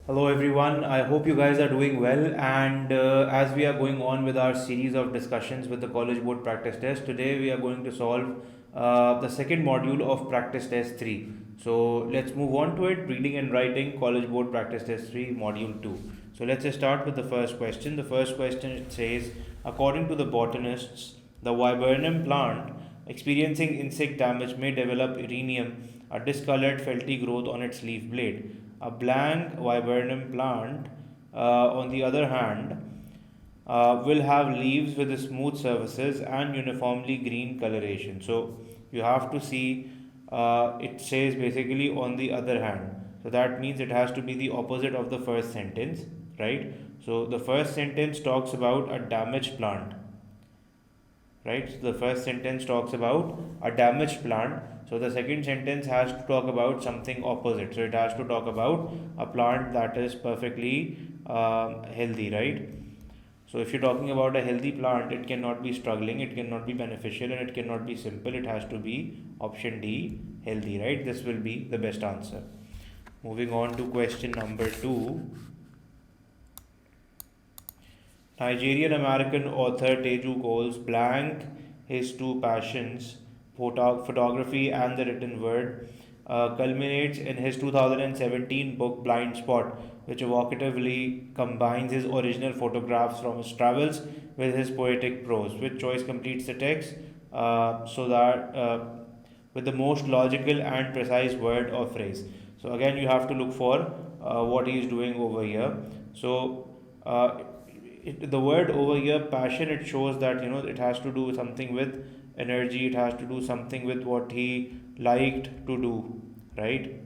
Hello everyone, I hope you guys are doing well. And as we are going on with our series of discussions with the College Board practice test, today we are going to solve the second module of practice test 3. So let's move on to it. Reading and writing, College Board practice test 3, module 2. So let's just start with the first question. The first question, it says, according to the botanists, the viburnum plant experiencing insect damage may develop rhenium, a discolored felty growth on its leaf blade. A blank viburnum plant, on the other hand, will have leaves with smooth surfaces and uniformly green coloration. So you have to see, it says basically on the other hand. So that means it has to be the opposite of the first sentence, right? So the first sentence talks about a damaged plant, right? So the first sentence talks about a damaged plant. So the second sentence has to talk about something opposite. So it has to talk about a plant that is perfectly healthy, right? So if you're talking about a healthy plant, it cannot be struggling, it cannot be beneficial, and it cannot be simple. It has to be option D, healthy, right? This will be the best answer. Moving on to question number 2. Nigerian American author Teju Coles blank his two passions, photography and the written word, culminates in his 2017 book Blind Spot, which evocatively combines his original photographs from his travels with his poetic prose. Which choice completes the text with the most logical and precise word or phrase? So again, you have to look for what he is doing over here. So the word over here, passion, it shows that it has to do something with energy. It has to do something with what he liked to do, right?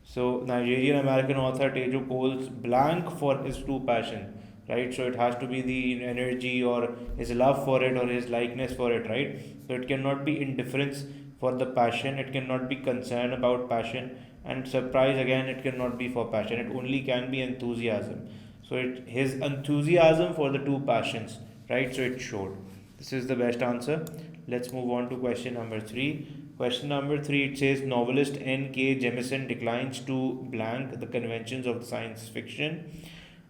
So Nigerian American author Teju Coles blank for his true passion, right? So it has to be the energy or his love for it or his likeness for it, right? So it cannot be indifference for the passion, it cannot be concern about passion, and surprise, again, it cannot be for passion, it only can be enthusiasm. So his enthusiasm for the two passions, right? So it showed. This is the best answer. Let's move on to question number 3. Question number 3, it says novelist N.K. Jemisin declines to blank the conventions of science fiction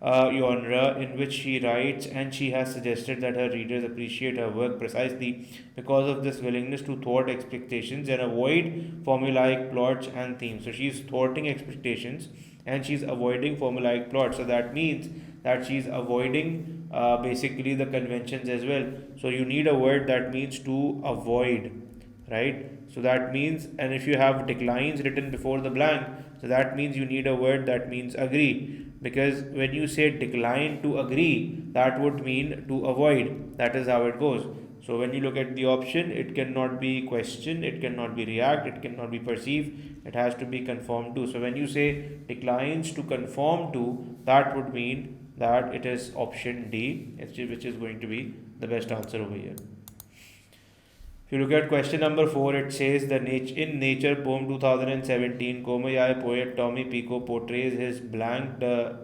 genre in which she writes, and she has suggested that her readers appreciate her work precisely because of this willingness to thwart expectations and avoid formulaic plots and themes. So she's thwarting expectations and she's avoiding formulaic plots. So that means that she's avoiding basically the conventions as well. So you need a word that means to avoid, right? So that means, and if you have declines written before the blank, so that means you need a word that means agree. Because when you say decline to agree, that would mean to avoid. That is how it goes. So when you look at the option, it cannot be question, it cannot be react, it cannot be perceive, it has to be conform to. So when you say declines to conform to, that would mean that it is option D, which is going to be the best answer over here. If you look at question number 4, it says in Nature poem 2017, Komayai poet Tommy Pico portrays his blank the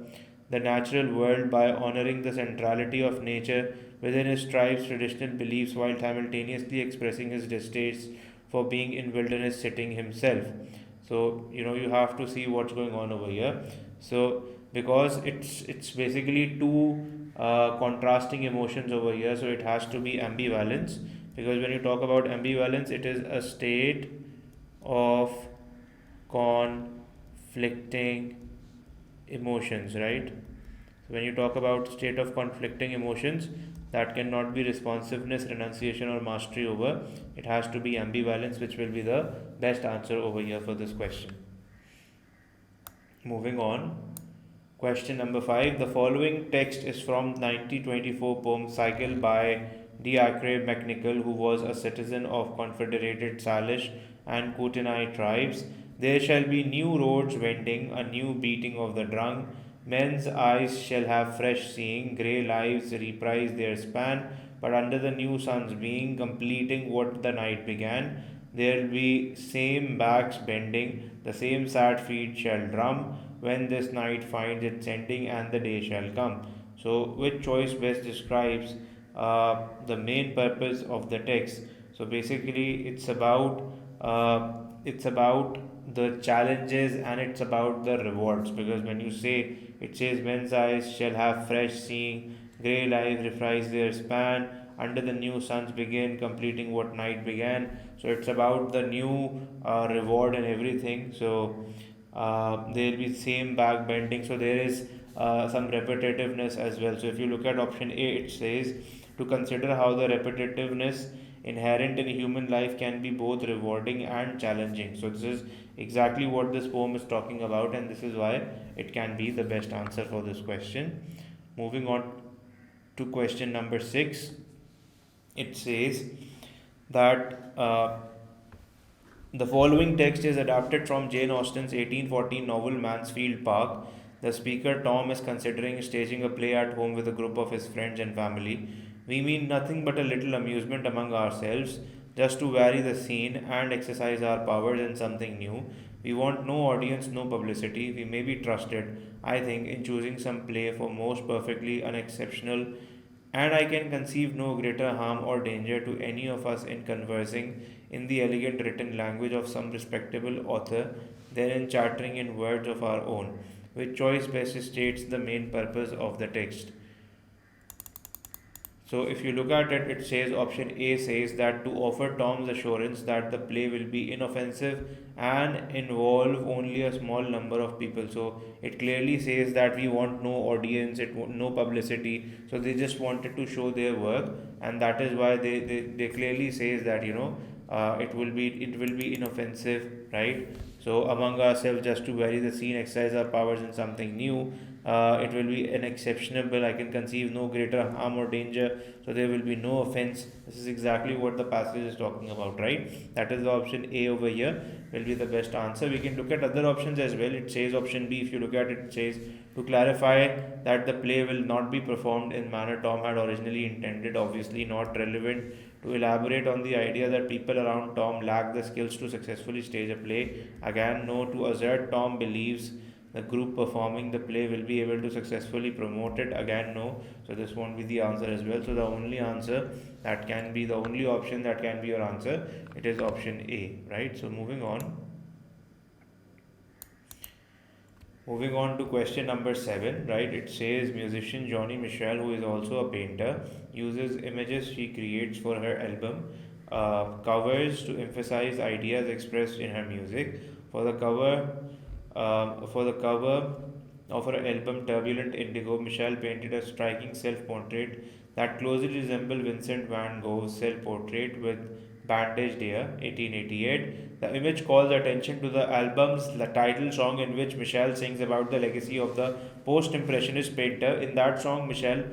natural world by honoring the centrality of nature within his tribe's traditional beliefs while simultaneously expressing his distaste for being in wilderness setting himself. So you have to see what's going on over here. So because it's basically two contrasting emotions over here, so it has to be ambivalence. Because when you talk about ambivalence, it is a state of conflicting emotions, right? So when you talk about state of conflicting emotions, that cannot be responsiveness, renunciation, or mastery over. It has to be ambivalence, which will be the best answer over here for this question. Moving on. Question number 5. The following text is from 1924 poem Cycle by 𝐑𝐞𝐜𝐴, who was a citizen of Confederated Salish and Kootenai tribes. There shall be new roads wending, a new beating of the drum. Men's eyes shall have fresh seeing, grey lives reprise their span, but under the new sun's being, completing what the night began, there'll be same backs bending, the same sad feet shall drum, when this night finds its ending and the day shall come. So, which choice best describes the main purpose of the text? So basically, it's about the challenges and it's about the rewards, because when you say, it says men's eyes shall have fresh seeing, grey lives reprise their span, under the new suns begin completing what night began. So it's about the new reward and everything. So there will be same back bending, so there is some repetitiveness as well. So if you look at option A, it says to consider how the repetitiveness inherent in human life can be both rewarding and challenging. So this is exactly what this poem is talking about, and this is why it can be the best answer for this question. Moving on to question number 6, it says that the following text is adapted from Jane Austen's 1814 novel Mansfield Park. The speaker, Tom, is considering staging a play at home with a group of his friends and family. We mean nothing but a little amusement among ourselves, just to vary the scene and exercise our powers in something new. We want no audience, no publicity. We may be trusted, I think, in choosing some play for most perfectly unexceptional, and I can conceive no greater harm or danger to any of us in conversing in the elegant written language of some respectable author than in chattering in words of our own, which choice best states the main purpose of the text. So if you look at it, it says option A says that to offer Tom's assurance that the play will be inoffensive and involve only a small number of people. So it clearly says that we want no audience, no publicity. So they just wanted to show their work, and that is why they clearly says that it will be inoffensive, right? So among ourselves, just to vary the scene, exercise our powers in something new. It will be an exceptional. I can conceive no greater harm or danger. So there will be no offense. This is exactly what the passage is talking about, right? That is the option A over here will be the best answer. We can look at other options as well. It says option B. If you look at it, it says to clarify that the play will not be performed in manner Tom had originally intended. Obviously not relevant. To elaborate on the idea that people around Tom lack the skills to successfully stage a play. Again, no. To assert Tom believes the group performing the play will be able to successfully promote it. Again, no. So this won't be the answer as well. So the only answer that can be, the only option that can be your answer, it is option A, right? So moving on. Moving on to question number 7, right? It says musician Joni Mitchell, who is also a painter, uses images she creates for her album covers to emphasize ideas expressed in her music. For the cover of her album Turbulent Indigo, Michelle painted a striking self-portrait that closely resembled Vincent van Gogh's self-portrait with bandaged hair, 1888. The image calls attention to the album's title song, in which Michelle sings about the legacy of the post-impressionist painter. In that song, Michelle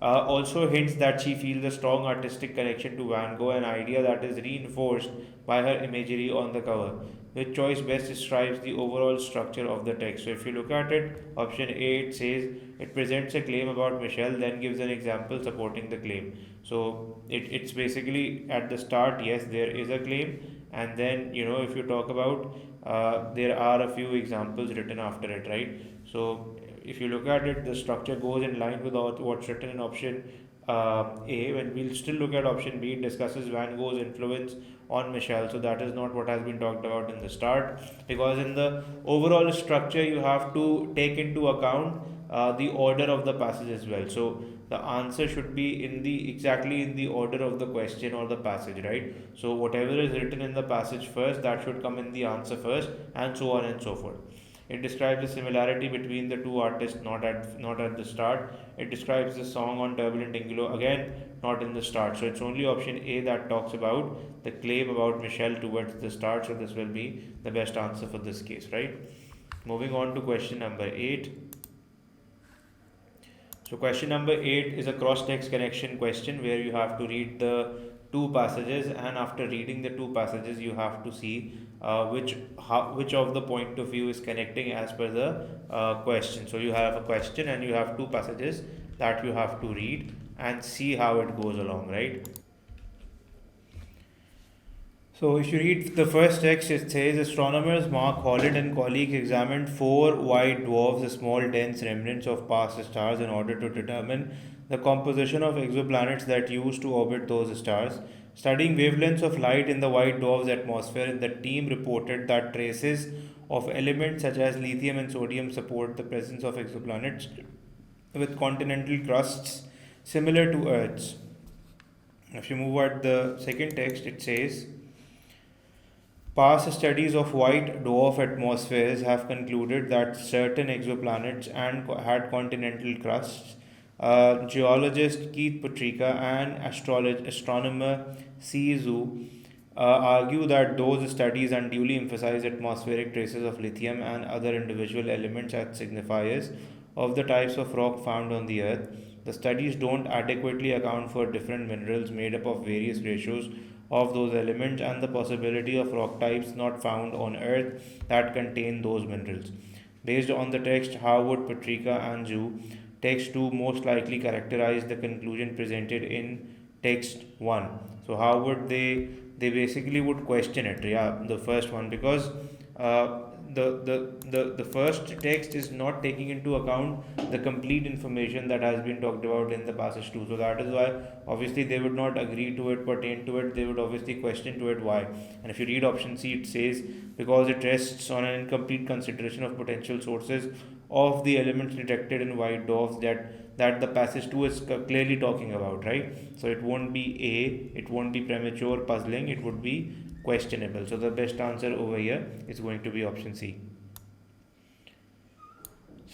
also hints that she feels a strong artistic connection to Van Gogh, an idea that is reinforced by her imagery on the cover. Which choice best describes the overall structure of the text? So if you look at it, option A, it says it presents a claim about Michelle, then gives an example supporting the claim. So it's basically at the start, yes, there is a claim, and then if you talk about there are a few examples written after it, right? So if you look at it, the structure goes in line with what's written in option A. When we'll still look at option B, it discusses Van Gogh's influence on Michelle. So that is not what has been talked about in the start, because in the overall structure you have to take into account the order of the passage as well. So the answer should be exactly in the order of the question or the passage, right? So whatever is written in the passage first, that should come in the answer first, and so on and so forth. It describes the similarity between the two artists, not at the start. It describes the song on Turbulent Indigo, again not in the start. So it's only option A that talks about the claim about Michelle towards the start. So this will be the best answer for this case, right? Moving on to question number 8. So question number 8 is a cross-text connection question where you have to read the two passages, and after reading the two passages you have to see which of the point of view is connecting as per the question. So you have a question and you have two passages that you have to read and see how it goes along, right? So if you read the first text, it says astronomers Mark Holland and colleagues examined 4 white dwarfs, small dense remnants of past stars, in order to determine the composition of exoplanets that used to orbit those stars. Studying wavelengths of light in the white dwarf's atmosphere, the team reported that traces of elements such as lithium and sodium support the presence of exoplanets with continental crusts similar to Earth's. If you move at the second text, it says past studies of white dwarf atmospheres have concluded that certain exoplanets had continental crusts. Geologist Keith Patrika and astronomer 𝐂𝐨𝐧𝐭 argue that those studies unduly emphasize atmospheric traces of lithium and other individual elements as signifiers of the types of rock found on the Earth. The studies don't adequately account for different minerals made up of various ratios of those elements and the possibility of rock types not found on Earth that contain those minerals. Based on the text, how would Patrika and Zhu text 2 most likely characterize the conclusion presented in text 1? So how would they basically would question it, yeah, the first one, because the first text is not taking into account the complete information that has been talked about in the passage 2. So that is why obviously they would not agree to it, pertain to it, they would obviously question to it why. And if you read option C, it says because it rests on an incomplete consideration of potential sources of the elements detected in white dwarfs that the passage 2 is clearly talking about, right? So it won't be A, it won't be premature puzzling, it would be questionable. So the best answer over here is going to be option C.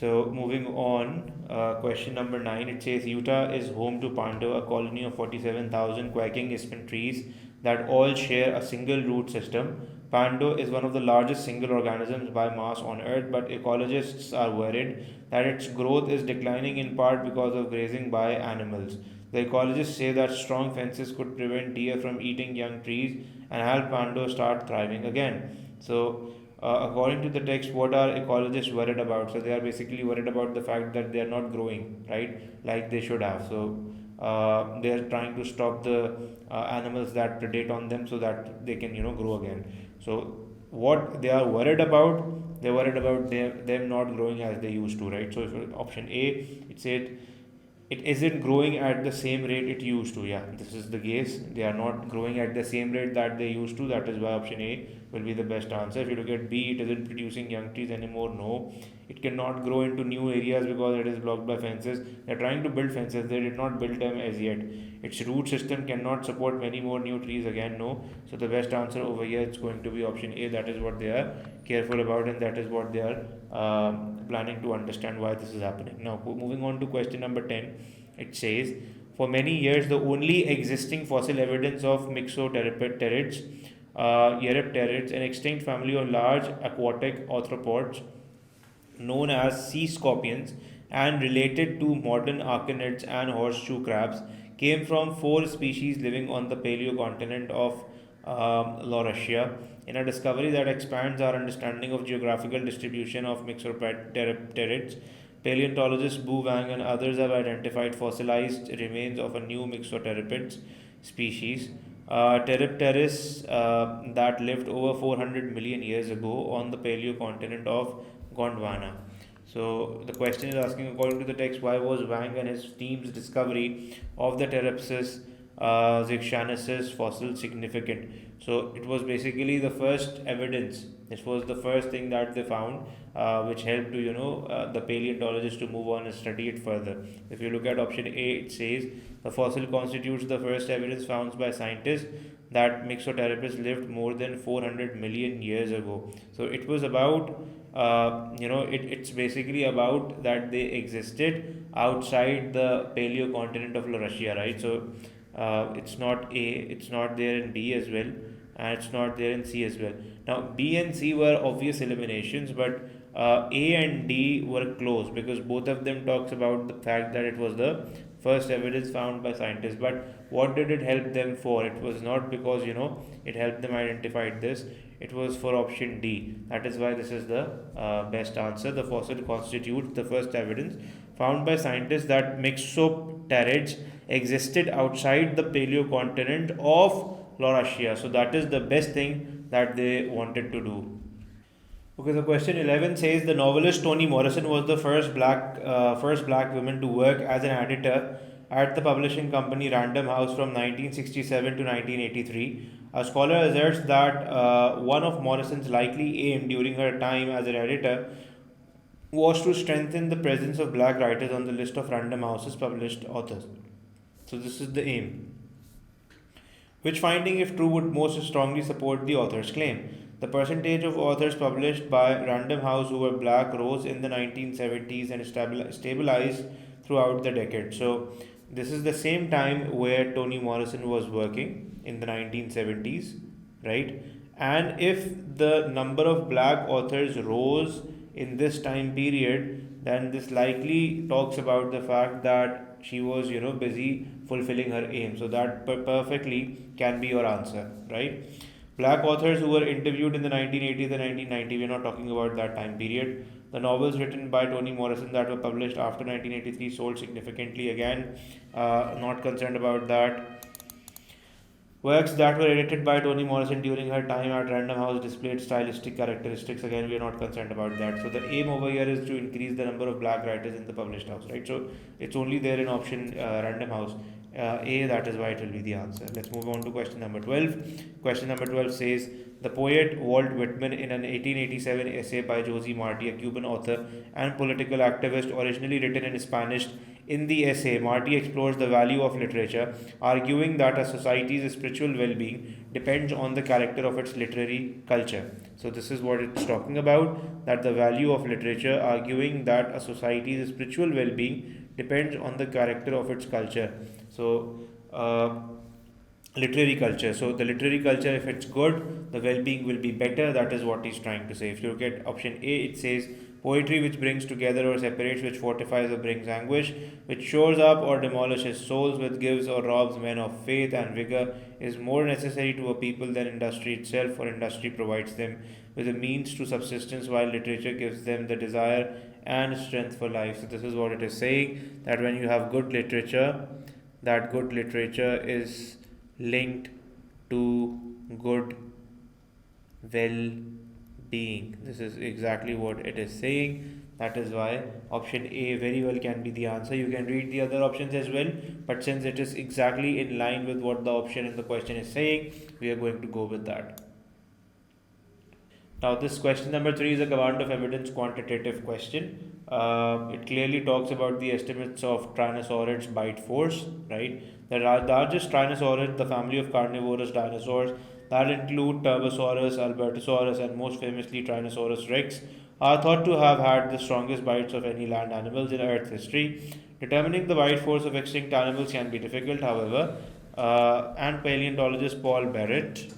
So moving on, question number 9, it says Utah is home to Pando, a colony of 47,000 quaking aspen trees that all share a single root system. Pando is one of the largest single organisms by mass on Earth, but ecologists are worried that its growth is declining in part because of grazing by animals. The ecologists say that strong fences could prevent deer from eating young trees and help Pando start thriving again. So, according to the text, what are ecologists worried about? So, they are basically worried about the fact that they are not growing, right, like they should have. So, they are trying to stop the animals that predate on them so that they can, grow again. So, what they are worried about, they're worried about them not growing as they used to, right? So, if option A, it said it isn't growing at the same rate it used to. Yeah, this is the case. They are not growing at the same rate that they used to. That is why option A will be the best answer. If you look at B, it isn't producing young trees anymore. No, it cannot grow into new areas because it is blocked by fences. They're trying to build fences. They did not build them as yet. Its root system cannot support many more new trees again. No. So the best answer over here is going to be option A. That is what they are careful about, and that is what they are planning to understand why this is happening. Now, moving on to question number 10, it says, for many years, the only existing fossil evidence of mixoteropterids, Eurypterids, an extinct family of large aquatic arthropods known as sea scorpions and related to modern arachnids and horseshoe crabs, came from 4 species living on the paleocontinent of Laurasia, in a discovery that expands our understanding of geographical distribution of mixoteropterids. Paleontologists Bu Wang and others have identified fossilized remains of a new mixoteropid species, Pteropteris, that lived over 400 million years ago on the paleocontinent of Gondwana. So the question is asking, according to the text, why was Wang and his team's discovery of the Pteropsis 𝐧𝐭𝐚𝐜 fossil significant? So it was basically the first evidence. This was the first thing that they found, which helped to the paleontologists to move on and study it further. If you look at option A, it says the fossil constitutes the first evidence found by scientists that Mixoteropus lived more than 400 million years ago. So it was about it's basically about that they existed outside the paleocontinent of Laurasia, right? So it's not A, it's not there in B as well, and it's not there in C as well. Now B and C were obvious eliminations, but A and D were close because both of them talks about the fact that it was the first evidence found by scientists. But what did it help them for? It was not because it helped them identify this. It was for option D. That is why this is the best answer. The fossil constitutes the first evidence found by scientists that mixopterids existed outside the paleocontinent of Laurasia. So that is the best thing that they wanted to do. Okay, so question 11 says the novelist Toni Morrison was the first black woman to work as an editor at the publishing company Random House from 1967 to 1983. A scholar asserts that one of Morrison's likely aim during her time as an editor was to strengthen the presence of black writers on the list of Random House's published authors. So this is the aim. Which finding, if true, would most strongly support the author's claim? The percentage of authors published by Random House who were black rose in the 1970s and stabilized throughout the decade. So this is the same time where Toni Morrison was working in the 1970s, right? And if the number of black authors rose in this time period, then this likely talks about the fact that she was, busy fulfilling her aim. So that perfectly can be your answer, right? Black authors who were interviewed in the 1980s and 1990s, we're not talking about that time period. The novels written by Toni Morrison that were published after 1983 sold significantly. Again, not concerned about that. Works that were edited by Toni Morrison during her time at Random House displayed stylistic characteristics. Again, we are not concerned about that. So the aim over here is to increase the number of black writers in the published house, right? So it's only there in option Random House. A, that is why it will be the answer. Let's move on to question number 12. Question number 12 says, the poet Walt Whitman, in an 1887 essay by José Martí, a Cuban author and political activist, originally written in Spanish. In the essay, Martí explores the value of literature, arguing that a society's spiritual well-being depends on the character of its literary culture. So this is what it's talking about, that the value of literature, arguing that a society's spiritual well-being depends on the character of its culture. So literary culture. So the literary culture, if it's good, the well-being will be better. That is what he's trying to say. If you look at option A, it says poetry which brings together or separates, which fortifies or brings anguish, which shores up or demolishes souls, which gives or robs men of faith and vigor, is more necessary to a people than industry itself, for industry provides them with the means to subsistence, while literature gives them the desire and strength for life. So this is what it is saying, that when you have good literature, that good literature is linked to good well-being. This is exactly what it is saying. That is why option A very well can be the answer. You can read the other options as well, but since it is exactly in line with what the option in the question is saying, we are going to go with that. Now this question number 3 is a command of evidence quantitative question. It clearly talks about the estimates of Tyrannosaurus bite force, right? The largest Tyrannosaurus, the family of carnivorous dinosaurs that include Turbosaurus, Albertosaurus, and most famously Tyrannosaurus rex, are thought to have had the strongest bites of any land animals in Earth's history. Determining the bite force of extinct animals can be difficult, however, and paleontologist Paul Barrett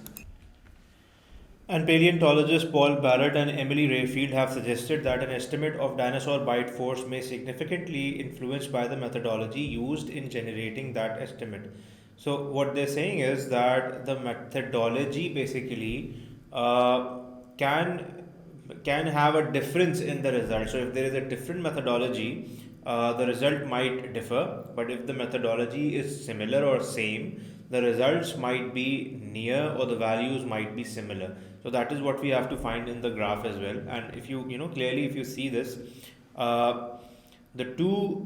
and Emily Rayfield have suggested that an estimate of dinosaur bite force may significantly influenced by the methodology used in generating that estimate. So what they're saying is that the methodology basically can have a difference in the result. So if there is a different methodology, the result might differ. But if the methodology is similar or same, the results might be near or the values might be similar. So that is what we have to find in the graph as well. And if you clearly, if you see this, the two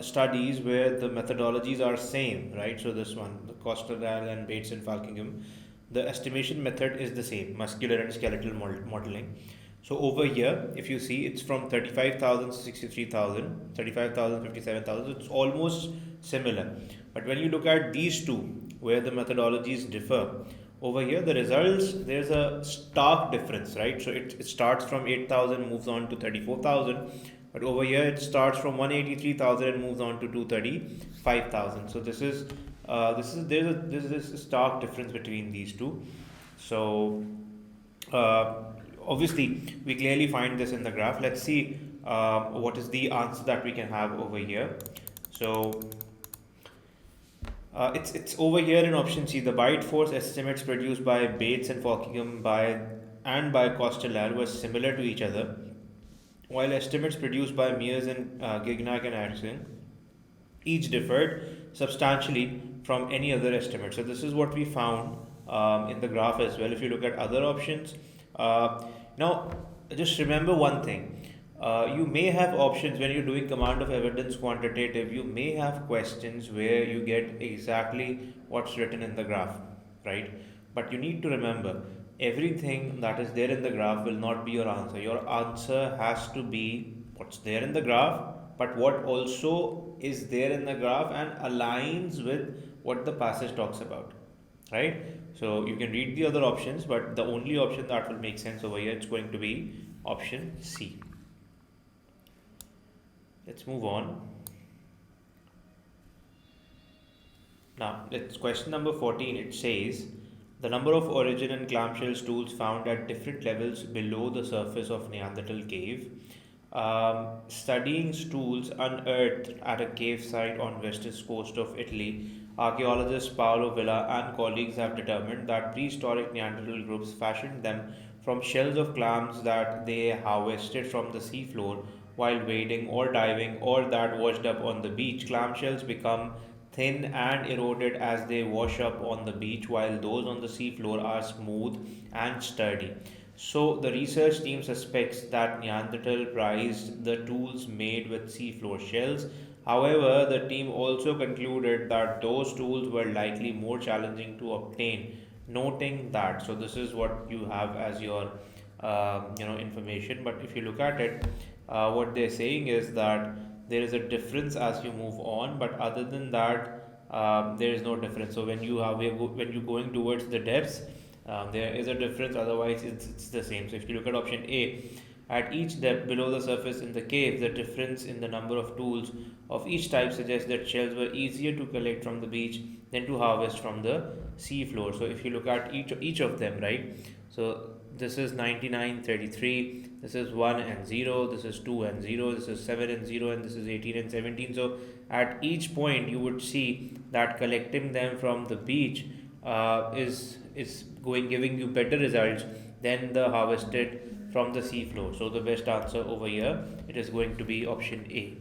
studies where the methodologies are same, right? So this one, the Costello and Bates and Falkingham, the estimation method is the same, muscular and skeletal modeling. So over here, if you see, it's from 35,000 to 63,000, 35,000, 57,000. It's almost similar. But when you look at these two, where the methodologies differ, over here the results, there's a stark difference, right? So it starts from 8,000, moves on to 34,000. But over here it starts from 183,000 and moves on to 235,000. So there's a stark difference between these two. So obviously we clearly find this in the graph. Let's see what is the answer that we can have over here. So it's over here in option C. The bite force estimates produced by Bates and Falkingham by Costello were similar to each other, while estimates produced by Mears and Gignac and Erickson each differed substantially from any other estimate. So this is what we found in the graph as well. If you look at other options, now just remember one thing. You may have options when you're doing command of evidence quantitative. You may have questions where you get exactly what's written in the graph, right? But you need to remember everything that is there in the graph will not be your answer. Your answer has to be what's there in the graph, but what also is there in the graph and aligns with what the passage talks about, right? So you can read the other options, but the only option that will make sense over here it's going to be option C. Let's move on. Now, it's question number 14. It says the number of origin and clamshell stools found at different levels below the surface of Neanderthal cave. Studying stools unearthed at a cave site on western coast of Italy, archaeologists Paolo Villa and colleagues have determined that prehistoric Neanderthal groups fashioned them from shells of clams that they harvested from the seafloor while wading or diving or that washed up on the beach. Clamshells become thin and eroded as they wash up on the beach, while those on the seafloor are smooth and sturdy. So, the research team suspects that Neanderthal prized the tools made with seafloor shells. However, the team also concluded that those tools were likely more challenging to obtain, noting that. So, this is what you have as your information. But if you look at it, what they're saying is that there is a difference as you move on, but other than that, there is no difference. So when you're going towards the depths, there is a difference. Otherwise, it's the same. So if you look at option A, at each depth below the surface in the cave, the difference in the number of tools of each type suggests that shells were easier to collect from the beach than to harvest from the sea floor. So if you look at each of them, right? So this is 9933, this is 1 and 0, this is 2 and 0, this is 7 and 0, and this is 18 and 17. So at each point you would see that collecting them from the beach is giving you better results than the harvested from the sea floor. So the best answer over here, it is going to be option A.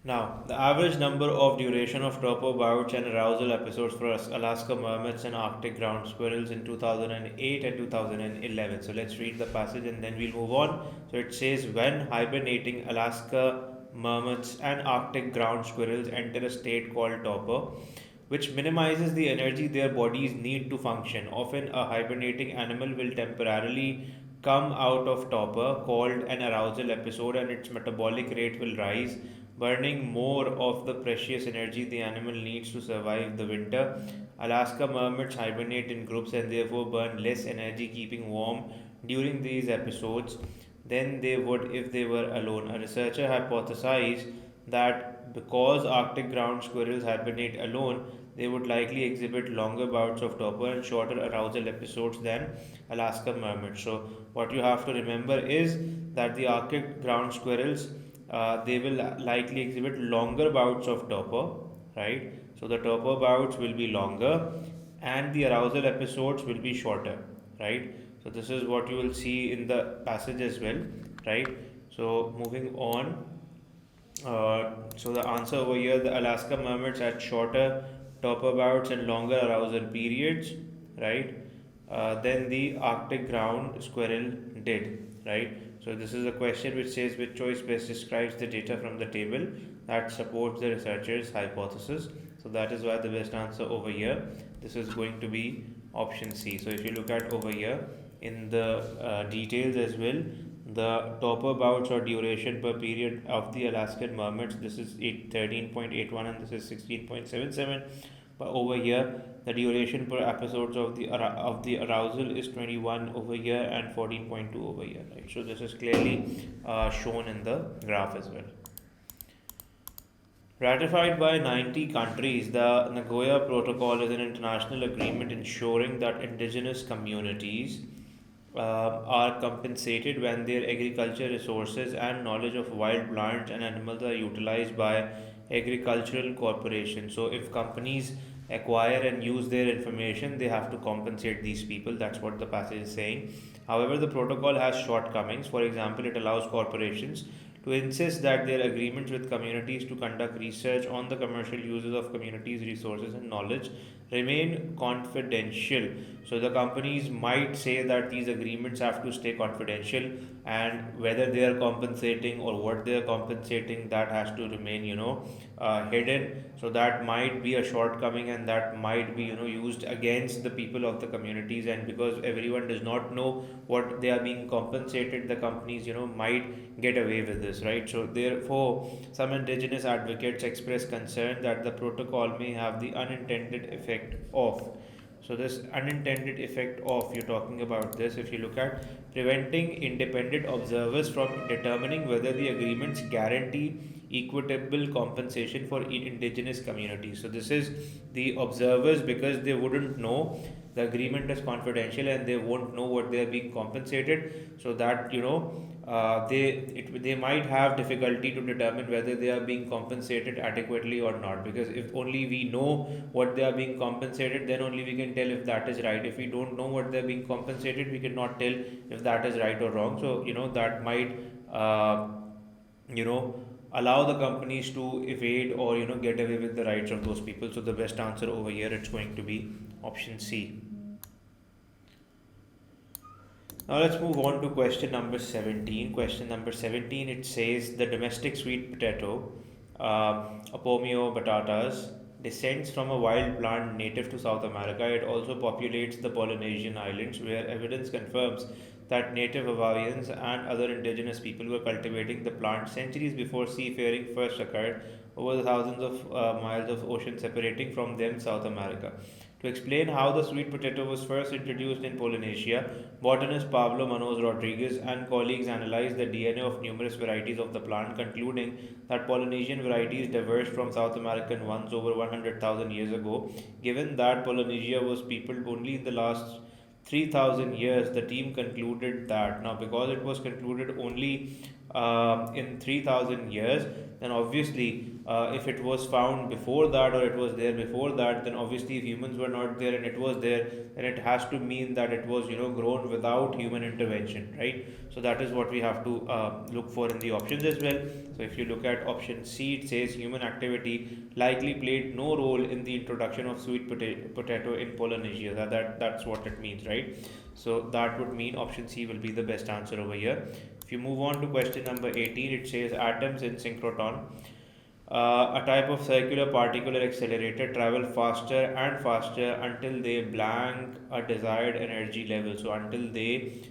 Now, the average number of duration of torpor bouts and arousal episodes for Alaska marmots and Arctic ground squirrels in 2008 and 2011. So let's read the passage and then we'll move on. So it says, when hibernating Alaska marmots and Arctic ground squirrels enter a state called torpor, which minimizes the energy their bodies need to function. Often, a hibernating animal will temporarily come out of torpor, called an arousal episode, and its metabolic rate will rise, burning more of the precious energy the animal needs to survive the winter. Alaska marmots hibernate in groups and therefore burn less energy keeping warm during these episodes than they would if they were alone. A researcher hypothesized that because Arctic ground squirrels hibernate alone, they would likely exhibit longer bouts of torpor and shorter arousal episodes than Alaska marmots. So, what you have to remember is that the Arctic ground squirrels they will likely exhibit longer bouts of torpor, right? So, the torpor bouts will be longer and the arousal episodes will be shorter, right? So, this is what you will see in the passage as well, right? So, moving on. So the answer over here, the Alaska marmots had shorter torpor bouts and longer arousal periods, right? Than the Arctic ground squirrel did, right? So this is a question which says which choice best describes the data from the table that supports the researcher's hypothesis. So that is why the best answer over here, this is going to be option C. So if you look at over here in the details as well, the torpor bouts or duration per period of the Alaskan marmots, this is 13.81 and this is 16.77. But over here, the duration per episodes of the arousal is 21 over here and 14.2 over here. Right? So this is clearly shown in the graph as well. Ratified by 90 countries, the Nagoya Protocol is an international agreement ensuring that indigenous communities are compensated when their agriculture resources and knowledge of wild plants and animals are utilized by agricultural corporations. So, if companies acquire and use their information, they have to compensate these people. That's what the passage is saying. However, the protocol has shortcomings. For example, it allows corporations to insist that their agreements with communities to conduct research on the commercial uses of communities' resources and knowledge remain confidential. So the companies might say that these agreements have to stay confidential, and whether they are compensating or what they are compensating, that has to remain, hidden. So that might be a shortcoming, and that might be, used against the people of the communities. And because everyone does not know what they are being compensated, the companies, might get away with this, right? So therefore, some indigenous advocates express concern that the protocol may have the unintended effect of, so this unintended effect of, you're talking about this, if you look at preventing independent observers from determining whether the agreements guarantee equitable compensation for indigenous communities. So this is the observers, because they wouldn't know, the agreement is confidential and they won't know what they are being compensated. So that, they might have difficulty to determine whether they are being compensated adequately or not, because if only we know what they are being compensated, then only we can tell if that is right. If we don't know what they are being compensated, we cannot tell if that is right or wrong. So that might you know allow the companies to evade or get away with the rights of those people. So the best answer over here, it's going to be option C. Now let's move on to question number 17. Question number 17, it says the domestic sweet potato, Apomio batatas, descends from a wild plant native to South America. It also populates the Polynesian islands, where evidence confirms that native Hawaiians and other indigenous people were cultivating the plant centuries before seafaring first occurred over the thousands of miles of ocean separating from them South America. To explain how the sweet potato was first introduced in Polynesia, botanist Pablo Manos Rodriguez and colleagues analyzed the DNA of numerous varieties of the plant, concluding that Polynesian varieties diverged from South American ones over 100,000 years ago. Given that Polynesia was peopled only in the last 3,000 years, the team concluded that, now because it was concluded only in 3,000 years, then obviously if it was found before that, or it was there before that, then obviously if humans were not there and it was there, then it has to mean that it was grown without human intervention, right? So that is what we have to look for in the options as well. So if you look at option C, it says human activity likely played no role in the introduction of sweet potato in Polynesia. That's what it means, right? So that would mean option C will be the best answer over here. If you move on to question number 18, it says atoms in synchrotron, a type of circular particular accelerator, travel faster and faster until they blank a desired energy level. So until they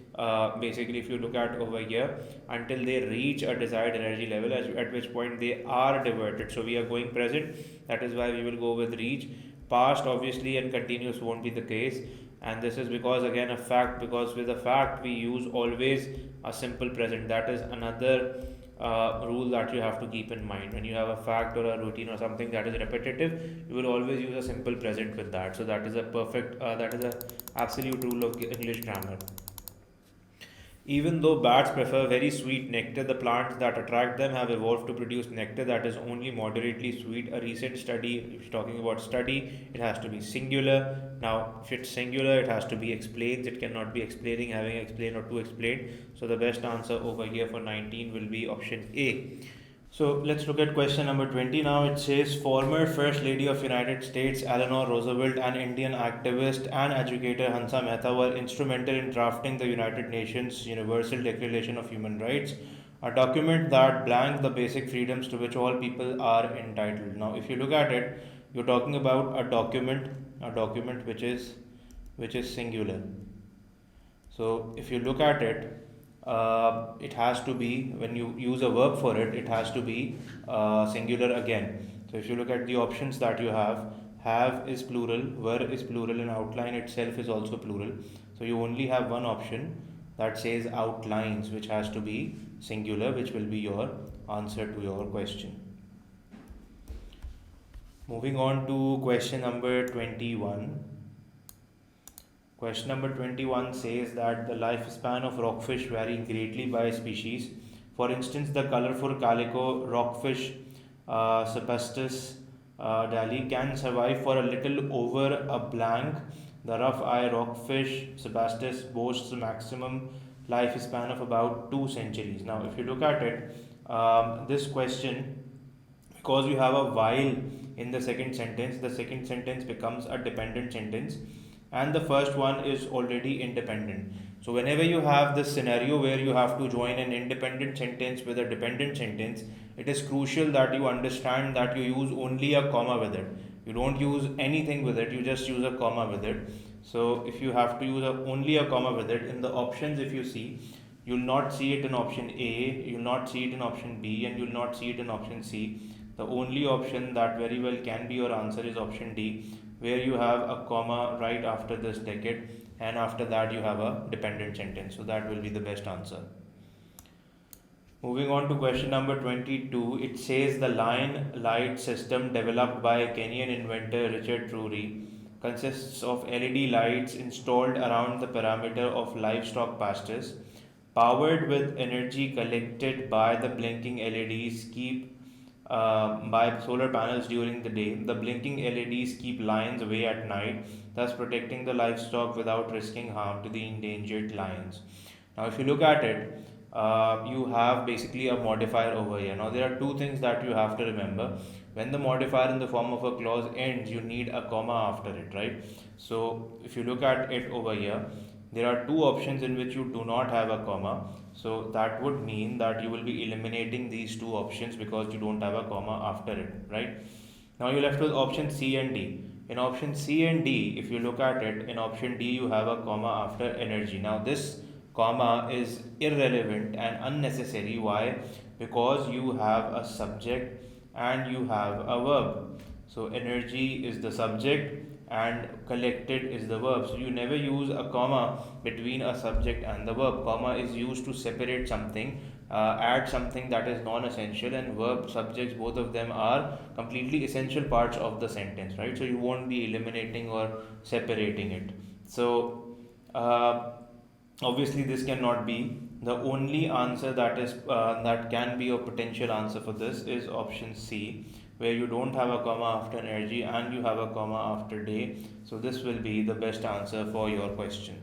basically, if you look at over here, until they reach a desired energy level, at which point they are diverted. So we are going present, that is why we will go with reach. Past obviously and continuous won't be the case, and this is because again a fact, because with a fact we use always a simple present. That is another rule that you have to keep in mind. When you have a fact or a routine or something that is repetitive, you will always use a simple present with that. So that is a perfect that is a absolute rule of English grammar. Even though bats prefer very sweet nectar, the plants that attract them have evolved to produce nectar that is only moderately sweet. A recent study, if you're talking about study, it has to be singular. Now, if it's singular, it has to be explains. It cannot be explaining, having explained, or to explain. So the best answer over here for 19 will be option A. So let's look at question number 20 now. It says former First Lady of United States Eleanor Roosevelt and Indian activist and educator Hansa Mehta were instrumental in drafting the United Nations Universal Declaration of Human Rights, a document that blanks the basic freedoms to which all people are entitled. Now, if you look at it, you're talking about a document which is singular. So if you look at it, it has to be, when you use a verb for it, it has to be singular again. So if you look at the options that you have is plural, were is plural, and outline itself is also plural. So you only have one option that says outlines, which has to be singular, which will be your answer to your question. Moving on to question number 21. Question number 21 says that the lifespan of rockfish vary greatly by species. For instance, the colorful calico rockfish Sebastus daly can survive for a little over a blank. The rough eye rockfish Sebastus boasts a maximum lifespan of about 2 centuries. Now, if you look at it, this question, because you have a while in the second sentence becomes a dependent sentence, and the first one is already independent. So whenever you have this scenario where you have to join an independent sentence with a dependent sentence, it is crucial that you understand that you use only a comma with it. You don't use anything with it, you just use a comma with it. So if you have to use only a comma with it, in the options, if you see, you'll not see it in option A, you'll not see it in option B, and you'll not see it in option C. The only option that very well can be your answer is option D, where you have a comma right after this decade, and after that you have a dependent sentence. So that will be the best answer. Moving on to question number 22, it says the line light system developed by Kenyan inventor Richard Drury consists of LED lights installed around the perimeter of livestock pastures, powered with energy collected by the blinking LEDs by solar panels during the day. The blinking LEDs keep lions away at night, thus protecting the livestock without risking harm to the endangered lions. Now, if you look at it, you have basically a modifier over here. Now, there are two things that you have to remember. When the modifier in the form of a clause ends, you need a comma after it, right? So, if you look at it over here, there are two options in which you do not have a comma. So that would mean that you will be eliminating these two options because you don't have a comma after it, right? Now you're left with option C and D. In option C and D, if you look at it, in option D you have a comma after energy. Now this comma is irrelevant and unnecessary. Why? Because you have a subject and you have a verb. So energy is the subject and collected is the verb. So you never use a comma between a subject and the verb. Comma is used to separate something, add something that is non-essential, and verb subjects, both of them are completely essential parts of the sentence, right? So you won't be eliminating or separating it. So obviously this cannot be. The only answer that can be a potential answer for this is option C, where you don't have a comma after energy and you have a comma after day. So this will be the best answer for your question.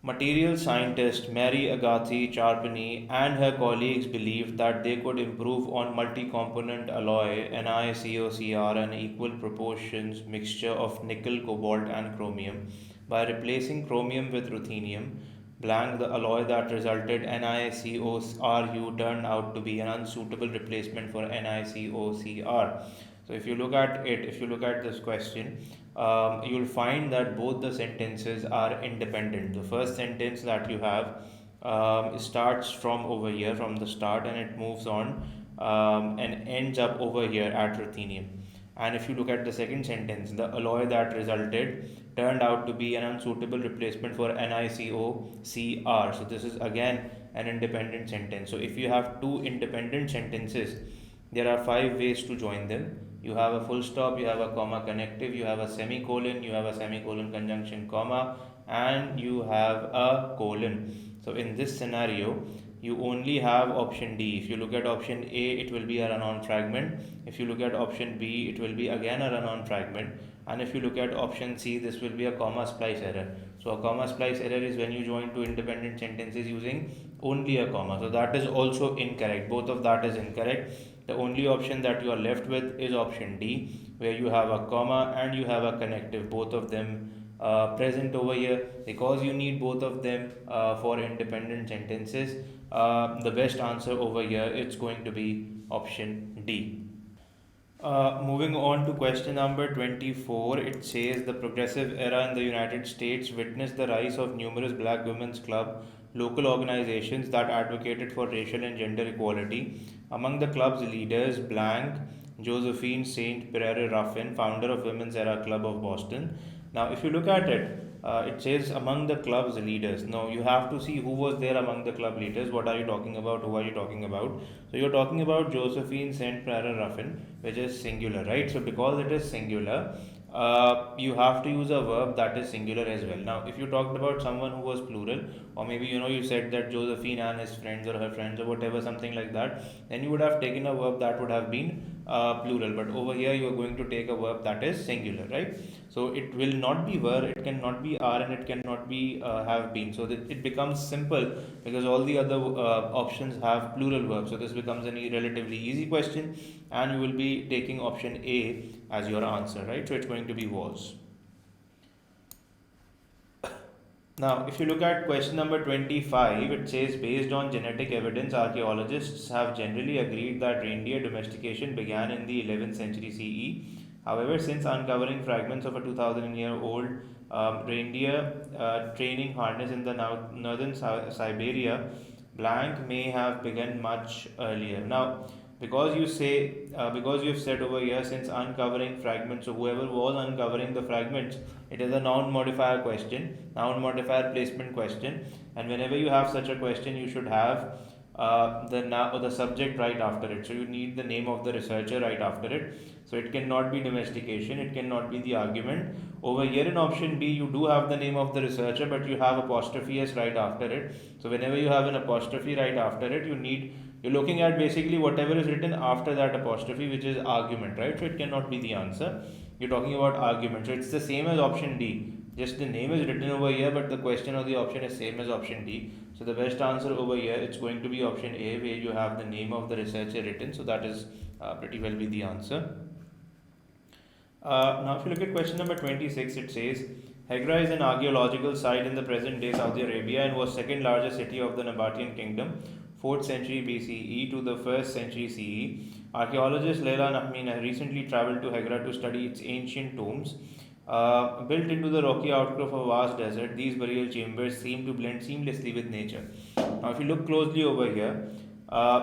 Material scientist Mary Agathi Charpani and her colleagues believed that they could improve on multi-component alloy NiCOCr, an equal proportions mixture of nickel, cobalt and chromium, by replacing chromium with ruthenium. Blank, the alloy that resulted NiCORu turned out to be an unsuitable replacement for NiCOCr. So if you look at it, if you look at this question, you'll find that both the sentences are independent. The first sentence that you have starts from over here, from the start, and it moves on and ends up over here at ruthenium. And if you look at the second sentence, the alloy that resulted turned out to be an unsuitable replacement for NiCOCr. So this is again an independent sentence. So if you have two independent sentences, there are 5 ways to join them. You have a full stop, you have a comma connective, you have a semicolon, you have a semicolon conjunction comma, and you have a colon. So in this scenario, you only have option D. If you look at option A, it will be a run-on fragment. If you look at option B, it will be again a run-on fragment. And if you look at option C, this will be a comma splice error. So a comma splice error is when you join two independent sentences using only a comma. So that is also incorrect. Both of that is incorrect. The only option that you are left with is option D, where you have a comma and you have a connective, both of them present over here. Because you need both of them for independent sentences, the best answer over here, it's going to be option D. Moving on to question number 24, it says the progressive era in the United States witnessed the rise of numerous black women's club, local organizations that advocated for racial and gender equality. Among the club's leaders, blank Josephine St. Pierre Ruffin, founder of Women's Era Club of Boston. Now, if you look at it, it says among the club's leaders. Now, you have to see who was there among the club leaders. What are you talking about? Who are you talking about? So, you're talking about Josephine St. Pierre Ruffin, which is singular, right? So, because it is singular, you have to use a verb that is singular as well. Now, if you talked about someone who was plural, or maybe you said that Josephine and his friends or her friends or whatever, something like that, then you would have taken a verb that would have been plural, but over here you are going to take a verb that is singular, right? So it will not be were, it cannot be are, and it cannot be have been. So that it becomes simple because all the other options have plural verbs. So this becomes a relatively easy question, and you will be taking option A as your answer, right? So it's going to be was. Now, if you look at question number 25, it says, based on genetic evidence, archaeologists have generally agreed that reindeer domestication began in the 11th century CE. However, since uncovering fragments of a 2000-year-old reindeer training harness in the northern Siberia, blank may have begun much earlier. Now, because you've said over here, since uncovering fragments, so whoever was uncovering the fragments, it is a noun modifier question, noun modifier placement question, and whenever you have such a question, you should have the subject right after it. So you need the name of the researcher right after it. So it cannot be domestication, it cannot be the argument. Over here in option B, you do have the name of the researcher, but you have apostrophe s right after it. So whenever you have an apostrophe right after it, you're looking at basically whatever is written after that apostrophe, which is argument, right? So it cannot be the answer. You're talking about argument. So it's the same as option D. Just the name is written over here, but the question or the option is same as option D. So the best answer over here, it's going to be option A, where you have the name of the researcher written. So that is pretty well be the answer. Now, if you look at question number 26, it says, Hegra is an archaeological site in the present day Saudi Arabia and was second largest city of the Nabatean kingdom, 4th century BCE to the 1st century CE. Archaeologist Leila Nahmeen recently traveled to Hegra to study its ancient tombs. Built into the rocky outcrop of a vast desert, these burial chambers seem to blend seamlessly with nature. Now, if you look closely over here,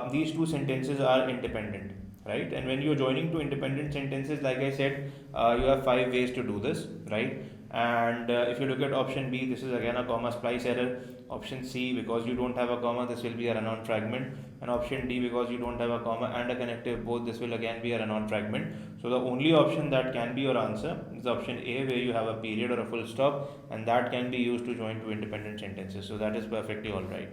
these two sentences are independent, right? And when you're joining two independent sentences, like I said, you have 5 ways to do this, right? And if you look at option B, this is again a comma splice error. Option C, because you don't have a comma, this will be a run-on fragment. And option D, because you don't have a comma and a connective both, this will again be a run-on fragment. So the only option that can be your answer is option A, where you have a period or a full stop, and that can be used to join two independent sentences. So that is perfectly alright.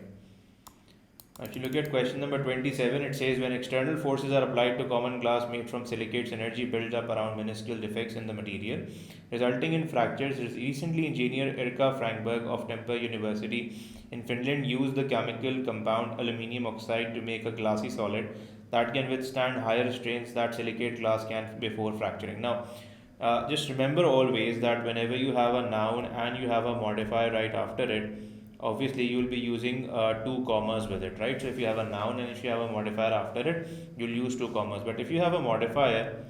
If you look at question number 27, it says, when external forces are applied to common glass made from silicates, energy builds up around minuscule defects in the material, resulting in fractures. Recently, engineer Erkka Frankberg of Temple University in Finland used the chemical compound aluminium oxide to make a glassy solid that can withstand higher strains that silicate glass can before fracturing. Now, just remember always that whenever you have a noun and you have a modifier right after it, obviously you will be using 2 commas with it, right? So if you have a noun and if you have a modifier after it, you'll use 2 commas. But if you have a modifier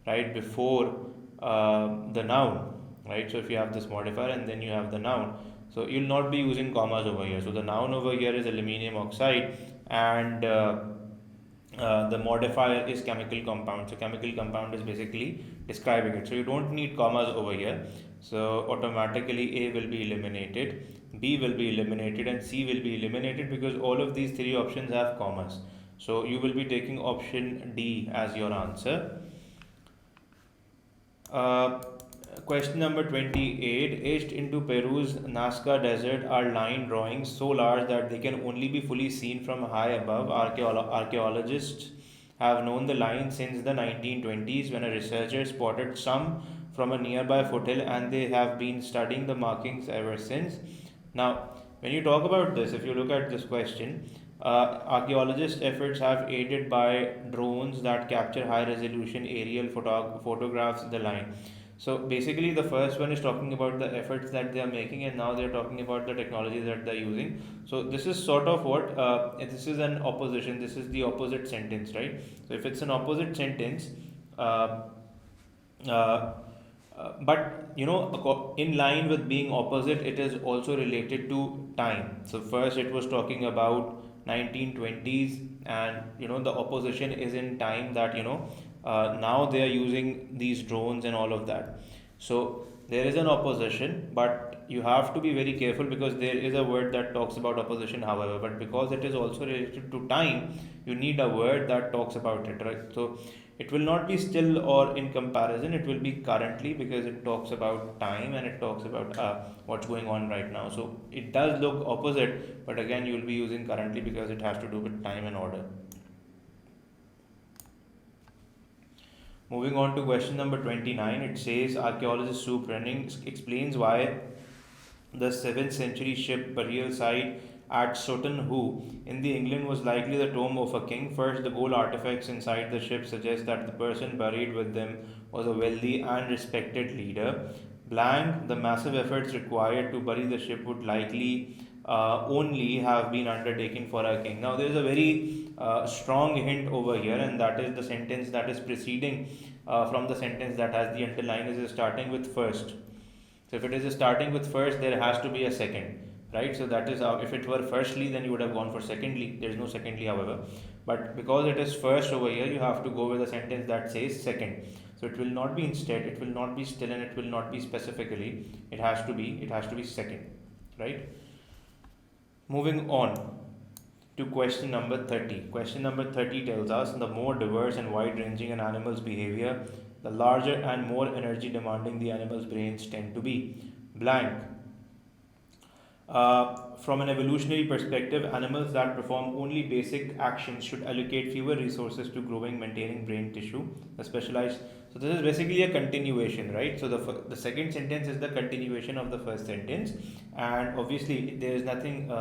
right before the noun, right? So if you have this modifier and then you have the noun, so you'll not be using commas over here. So the noun over here is aluminium oxide, and the modifier is chemical compound. So chemical compound is basically describing it. So you don't need commas over here. So automatically A will be eliminated, B will be eliminated, and C will be eliminated because all of these 3 options have commas. So you will be taking option D as your answer. Question number 28. Etched into Peru's Nazca Desert are line drawings so large that they can only be fully seen from high above. Archaeologists have known the line since the 1920s, when a researcher spotted some from a nearby foothill, and they have been studying the markings ever since. Now, when you talk about this, if you look at this question, archaeologists' efforts have aided by drones that capture high resolution aerial photographs of the line. So basically, the first one is talking about the efforts that they are making, and now they are talking about the technology that they are using. So this is sort of what this is an opposition. This is the opposite sentence, right? So if it's an opposite sentence, but in line with being opposite, it is also related to time. So first it was talking about 1920s, and the opposition is in time, that now they are using these drones and all of that. So there is an opposition, but you have to be very careful because there is a word that talks about opposition, however, but because it is also related to time, you need a word that talks about it, right? So it will not be still or in comparison, it will be currently, because it talks about time and it talks about what's going on right now. So it does look opposite, but again you will be using currently because it has to do with time and order. Moving on to question number 29, it says archaeologist Soup Running explains why the 7th century ship burial site at Sutton Hoo in the England was likely the tomb of a king. First, the gold artifacts inside the ship suggest that the person buried with them was a wealthy and respected leader. Blank, the massive efforts required to bury the ship would likely only have been undertaken for a king. Now, there is a very strong hint over here, and that is the sentence that is preceding from the sentence that has the underline is starting with first. So if it is starting with first, there has to be a second, right? So that is if it were firstly, then you would have gone for secondly. There is no secondly, however, but because it is first over here, you have to go with a sentence that says second. So it will not be instead, it will not be still, and it will not be specifically. It has to be second, right? Moving on to question number 30. Question number 30 tells us the more diverse and wide-ranging an animal's behavior, the larger and more energy demanding the animal's brains tend to be. Blank. From an evolutionary perspective, animals that perform only basic actions should allocate fewer resources to growing, maintaining brain tissue. The specialized. So this is basically a continuation, right? So the second sentence is the continuation of the first sentence, and obviously there is nothing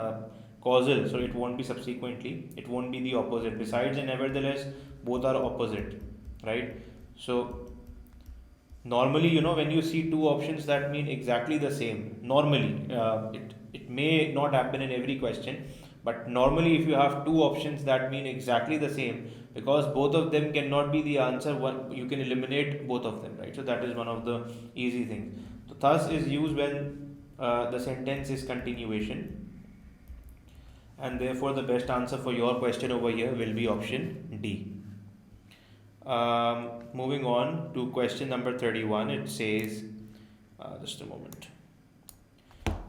causal, so it won't be subsequently. It won't be the opposite. Besides and nevertheless, both are opposite, right? So normally, when you see two options that mean exactly the same, normally it may not happen in every question, but normally if you have two options that mean exactly the same, because both of them cannot be the answer, one you can eliminate both of them, right? So that is one of the easy things. So thus is used when the sentence is continuation, and therefore the best answer for your question over here will be option D. Moving on to question number 31, it says, just a moment.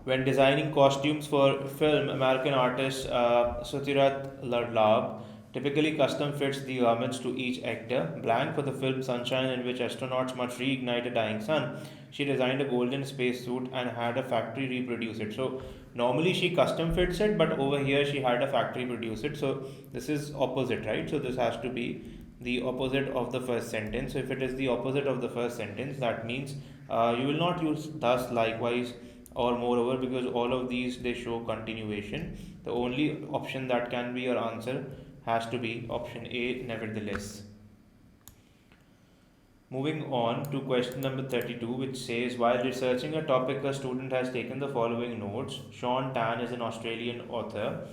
When designing costumes for film, American artist Satyajit Ray typically custom fits the garments to each actor. Blank, for the film Sunshine, in which astronauts must reignite a dying sun, she designed a golden spacesuit and had a factory reproduce it. So normally she custom fits it, but over here she had a factory produce it. So this is opposite, right? So this has to be the opposite of the first sentence. So if it is the opposite of the first sentence, that means you will not use thus, likewise, or moreover, because all of these they show continuation. The only option that can be your answer has to be option A, nevertheless. Moving on to question number 32, which says, while researching a topic, a student has taken the following notes. Sean Tan is an Australian author.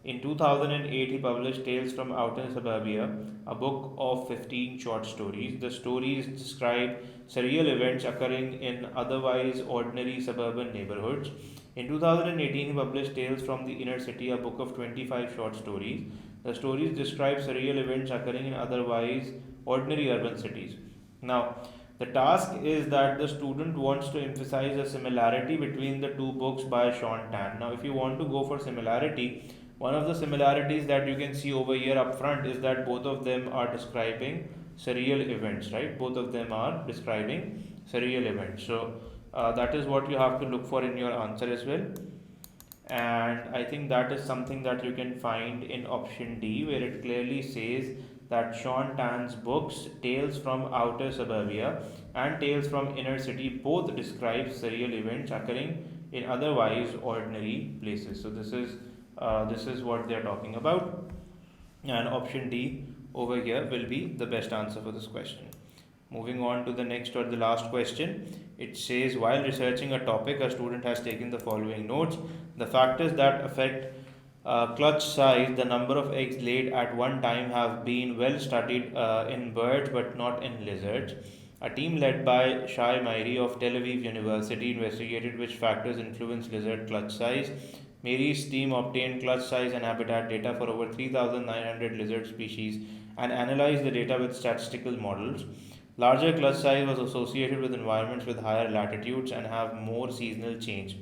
In 2008, he published Tales from Outer Suburbia, a book of 15 short stories. The stories describe surreal events occurring in otherwise ordinary suburban neighborhoods. In 2018, he published Tales from the Inner City, a book of 25 short stories. The stories describe surreal events occurring in otherwise ordinary urban cities. Now, the task is that the student wants to emphasize a similarity between the two books by Sean Tan. Now, if you want to go for similarity, one of the similarities that you can see over here up front is that both of them are describing surreal events, right? Both of them are describing surreal events. So that is what you have to look for in your answer as well. And I think that is something that you can find in option D, where it clearly says that Sean Tan's books, Tales from Outer Suburbia and Tales from Inner City, both describe surreal events occurring in otherwise ordinary places. So this is what they are talking about, and option D over here will be the best answer for this question. Moving on to the next or the last question, it says, while researching a topic, a student has taken the following notes. The factors that affect clutch size, the number of eggs laid at one time, have been well studied in birds but not in lizards. A team led by Shai Mairi of Tel Aviv University investigated which factors influence lizard clutch size. Mary's team obtained clutch size and habitat data for over 3,900 lizard species and analyzed the data with statistical models. Larger clutch size was associated with environments with higher latitudes and have more seasonal change.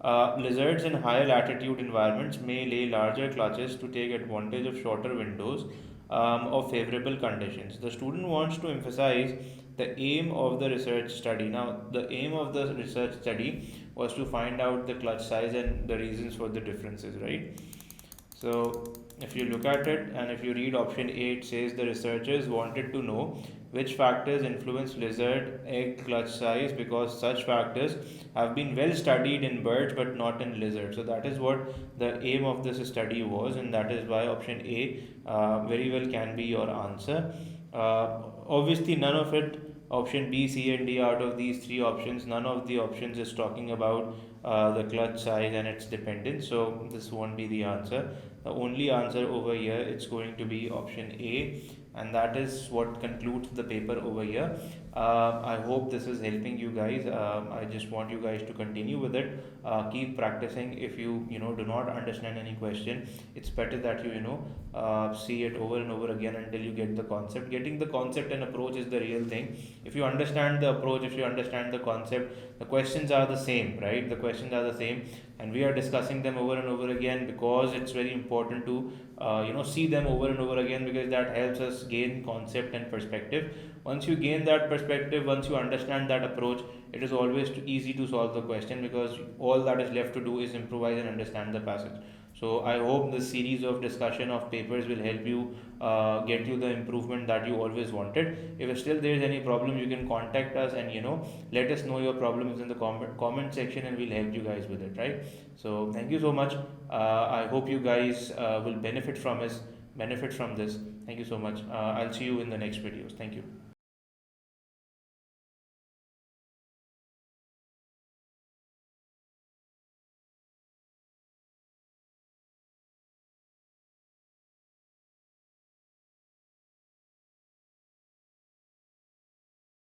Lizards in higher latitude environments may lay larger clutches to take advantage of shorter windows of favorable conditions. The student wants to emphasize the aim of the research study. Now, the aim of the research study was to find out the clutch size and the reasons for the differences, right? So if you look at it and if you read option A, it says the researchers wanted to know which factors influence lizard egg clutch size because such factors have been well studied in birds but not in lizards. So that is what the aim of this study was, and that is why option A very well can be your answer. Obviously, none of it, option B, C, and D, out of these three options, none of the options is talking about the clutch size and its dependence. So this won't be the answer. The only answer over here it's going to be option A, and that is what concludes the paper over here. I hope this is helping you guys. I just want you guys to continue with it. Keep practicing. If you do not understand any question, it's better that you see it over and over again until you get the concept. Getting the concept and approach is the real thing. If you understand the approach, if you understand the concept, the questions are the same, right? The questions are the same, and we are discussing them over and over again because it's very important to see them over and over again, because that helps us gain concept and perspective. Once you gain that perspective, once you understand that approach, it is always easy to solve the question, because all that is left to do is improvise and understand the passage. So I hope this series of discussion of papers will help you get you the improvement that you always wanted. If still there is any problem, you can contact us and let us know your problems in the comment section, and we'll help you guys with it, right? So thank you so much. I hope you guys will benefit from this. Thank you so much. I'll see you in the next videos. Thank you.